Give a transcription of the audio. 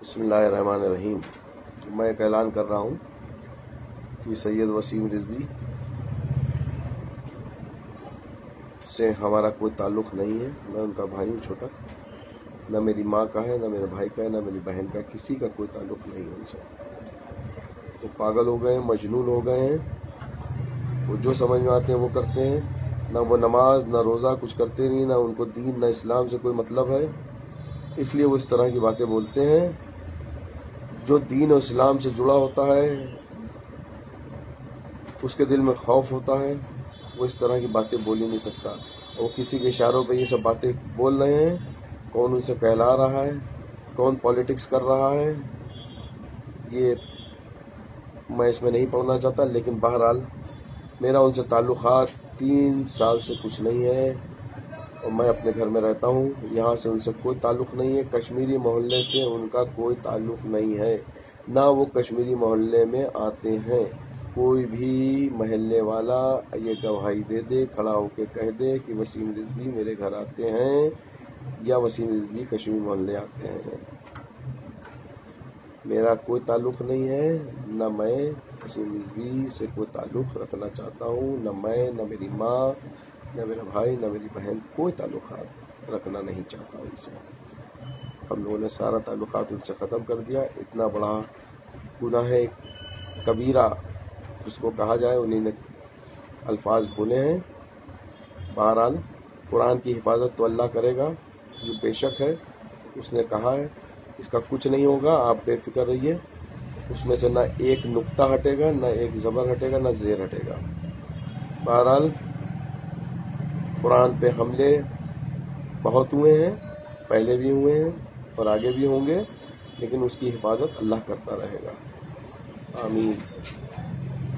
बिस्मिल्लाहिर्रहमानिर्रहीम। मैं एक ऐलान कर रहा हूँ कि सैयद वसीम रिजवी से हमारा कोई ताल्लुक़ नहीं है। मैं उनका भाई हूँ छोटा, न मेरी माँ का है, न मेरे भाई का है, न मेरी बहन का, किसी का कोई ताल्लुक़ नहीं है उनसे। वो पागल हो गए हैं, मजनून हो गए हैं। वो जो समझ में आते हैं वो करते हैं। न वो नमाज न रोज़ा कुछ करते नहीं, न उनको दीन न इस्लाम से कोई मतलब है, इसलिए वो इस तरह की बातें बोलते हैं। जो दीन और इस्लाम से जुड़ा होता है, उसके दिल में खौफ होता है, वो इस तरह की बातें बोल ही नहीं सकता। वो किसी के इशारों पे ये सब बातें बोल रहे हैं। कौन उनसे कहला रहा है, कौन पॉलिटिक्स कर रहा है, ये मैं इसमें नहीं पढ़ना चाहता। लेकिन बहरहाल मेरा उनसे ताल्लुकात 3 साल से कुछ नहीं है और मैं अपने घर में रहता हूँ। यहाँ से उनसे कोई ताल्लुक़ नहीं है। कश्मीरी मोहल्ले से उनका कोई ताल्लुक़ नहीं है, ना वो कश्मीरी मोहल्ले में आते हैं। कोई भी महल्ले वाला ये गवाही दे दे, खड़ा होकर कह दे कि वसीम रिजवी मेरे घर आते हैं या वसीम रिजवी कश्मीरी मोहल्ले आते हैं। मेरा कोई ताल्लुक़ नहीं है, न मैं वसीम रिजवी से कोई ताल्लुक़ रखना चाहता हूँ, न मैं, न मेरी माँ, न मेरा भाई, न मेरी बहन कोई ताल्लुकात रखना नहीं चाहता उनसे। हम लोगों ने सारा ताल्लुकात उनसे ख़त्म कर दिया। इतना बड़ा गुनाह है कबीरा उसको कहा जाए, उन्हीं ने अल्फाज बोले हैं। बहरहाल कुरान की हिफाजत तो अल्लाह करेगा, ये बेशक है। उसने कहा है इसका कुछ नहीं होगा, आप बेफिक्र रहिए। उसमें से न एक नुक्ता हटेगा, न एक ज़बर हटेगा, न ज़ेर हटेगा। बहरहाल कुरान पे हमले बहुत हुए हैं, पहले भी हुए हैं और आगे भी होंगे, लेकिन उसकी हिफाजत अल्लाह करता रहेगा। आमीन।